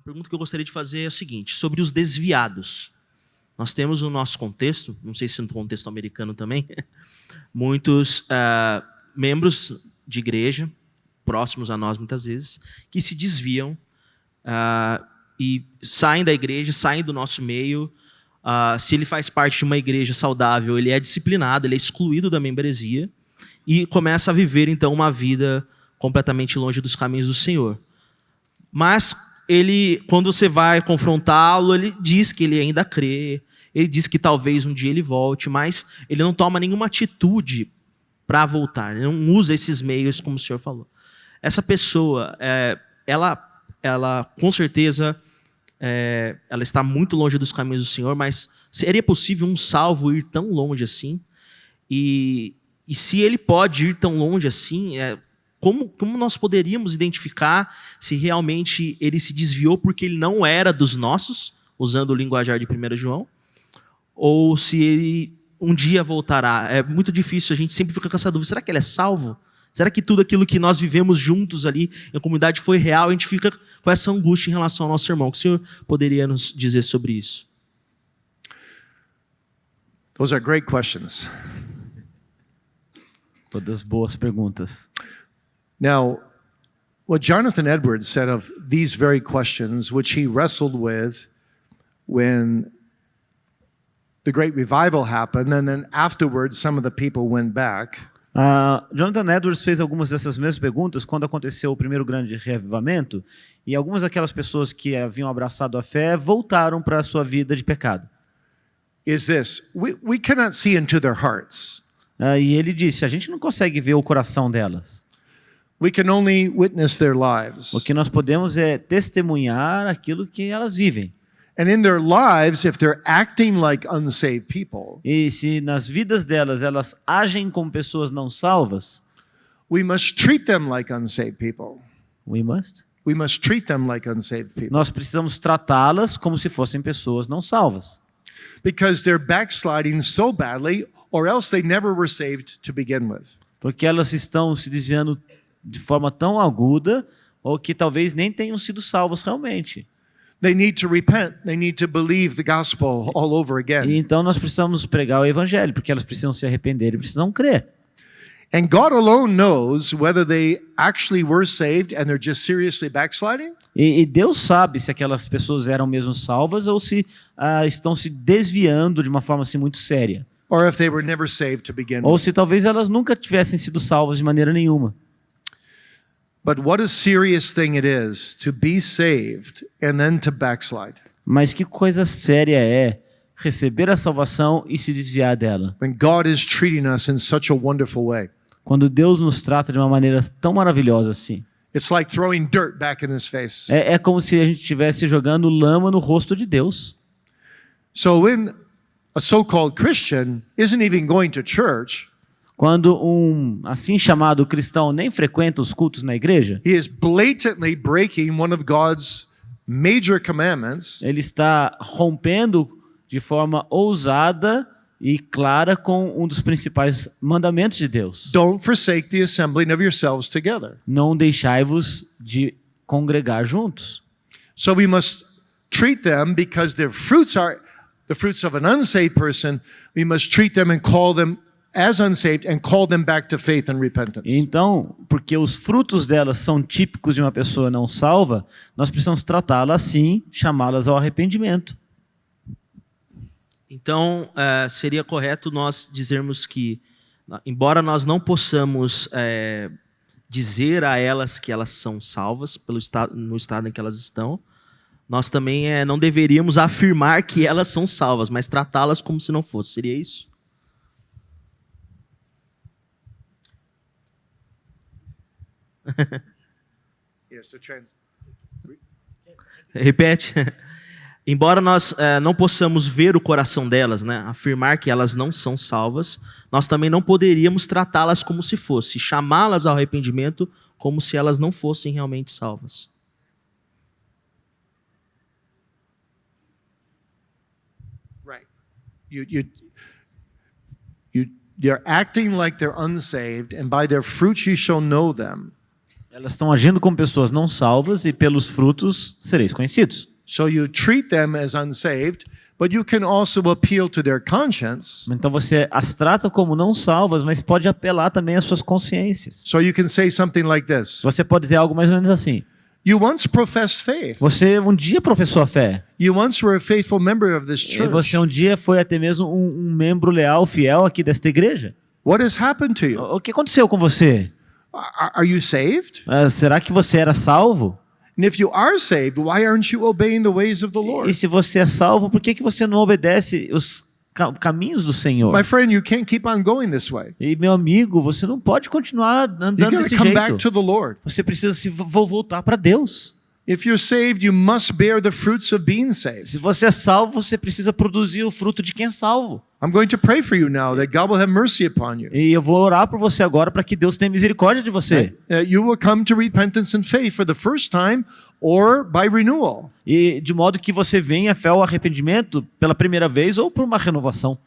A pergunta que eu gostaria de fazer é o seguinte, sobre os desviados. Nós temos no nosso contexto, não sei se no contexto americano também, muitos membros de igreja, próximos a nós muitas vezes, que se desviam e saem da igreja, saem do nosso meio. Se ele faz parte de uma igreja saudável, ele é disciplinado, ele é excluído da membresia e começa a viver, então, uma vida completamente longe dos caminhos do Senhor. Mas ele, quando você vai confrontá-lo, ele diz que ele ainda crê, ele diz que talvez um dia ele volte, mas ele não toma nenhuma atitude para voltar, ele não usa esses meios, como o senhor falou. Essa pessoa, ela com certeza, ela está muito longe dos caminhos do Senhor, mas seria possível um salvo ir tão longe assim? E se ele pode ir tão longe assim, como nós poderíamos identificar se realmente ele se desviou porque ele não era dos nossos, usando o linguajar de 1 João, ou se ele um dia voltará? É muito difícil, a gente sempre fica com essa dúvida. Será que ele é salvo? Será que tudo aquilo que nós vivemos juntos ali em comunidade foi real? A gente fica com essa angústia em relação ao nosso irmão. O que o senhor poderia nos dizer sobre isso? Those are great questions. Todas boas perguntas. Now, what Jonathan Edwards said of these very questions, which he wrestled with when the Great Revival happened, and then afterwards some of the people went back. Jonathan Edwards fez algumas dessas mesmas perguntas quando aconteceu o primeiro grande reavivamento, e algumas daquelas pessoas que haviam abraçado a fé voltaram para a sua vida de pecado. Is this, we cannot see into their hearts. E ele disse, a gente não consegue ver o coração delas. We can only witness their lives. O que nós podemos é testemunhar aquilo que elas vivem. And in their lives, if they're acting like unsaved people, E se nas vidas delas elas agem como pessoas não salvas, we must treat them like unsaved people. we must. We must treat them like unsaved people. Nós precisamos tratá-las como se fossem pessoas não salvas. Because they're backsliding so badly, or else they never were saved to begin with. Porque elas estão se desviando de forma tão aguda, ou que talvez nem tenham sido salvas realmente. They need to repent. They need to believe the gospel all over E again. então nós precisamos pregar o evangelho, porque elas precisam se arrepender e precisam crer. And God alone knows whether they actually were saved and they're just seriously backsliding, E Deus sabe se aquelas pessoas eram mesmo salvas ou se estão se desviando de uma forma assim muito séria. or if they were never saved to begin Ou with. se talvez elas nunca tivessem sido salvas de maneira nenhuma. But what a serious thing it is to be saved and then to backslide. Mas que coisa séria é receber a salvação e se desviar dela. When God is treating us in such a wonderful way. Quando Deus nos trata de uma maneira tão maravilhosa assim. It's like throwing dirt back in his face. É como se a gente estivesse jogando lama no rosto de Deus. So when a so-called Christian isn't even going to church, Quando um assim chamado cristão nem frequenta os cultos na igreja, he is blatantly breaking one of God's major commandments, ele está rompendo de forma ousada e clara com um dos principais mandamentos de Deus. don't forsake the assembling of yourselves together. Não deixai-vos de congregar juntos. So we must treat them because their fruits are the fruits of an unsaved person. We must treat them and call them as unsaved and call them back to faith and repentance. Então, porque os frutos delas são típicos de uma pessoa não salva, nós precisamos tratá-la assim, chamá-las ao arrependimento. Então, seria correto nós dizermos que, embora nós não possamos dizer a elas que elas são salvas no estado em que elas estão, nós também não deveríamos afirmar que elas são salvas, mas tratá-las como se não fosse. Seria isso? Repete. Embora nós não possamos ver o coração delas, né, afirmar que elas não são salvas, nós também não poderíamos tratá-las como se fosse, chamá-las ao arrependimento como se elas não fossem realmente salvas. Right. You're acting like they're unsaved, and by their fruits you shall know them. Elas estão agindo como pessoas não salvas e pelos frutos sereis conhecidos. So you treat them as unsaved, but you can also appeal to their conscience. Então você as trata como não salvas, mas pode apelar também às suas consciências. So you can say something like this. Você pode dizer algo mais ou menos assim: You once professed faith. você um dia professou a fé. You once were a faithful member of this E church. você um dia foi até mesmo um membro leal, fiel aqui desta igreja. What has happened to you? O que aconteceu com você? Are you saved? Será que você era salvo? And if you are saved, why aren't you obeying the ways of the E Lord? se você é salvo, por que você não obedece os caminhos do Senhor? My friend, you can't keep on going this way. E meu amigo, você não pode continuar You andando got desse to come back jeito. to the Lord. Você precisa se voltar para Deus. If you're saved, you must bear the fruits of being saved. Se você é salvo, você precisa produzir o fruto de quem é salvo. I'm going to pray for you now that God will have mercy upon you. E eu vou orar por você agora para que Deus tenha misericórdia de você. You will come to repentance and faith for the first time or by renewal. E de modo que você venha fé ao arrependimento pela primeira vez ou por uma renovação.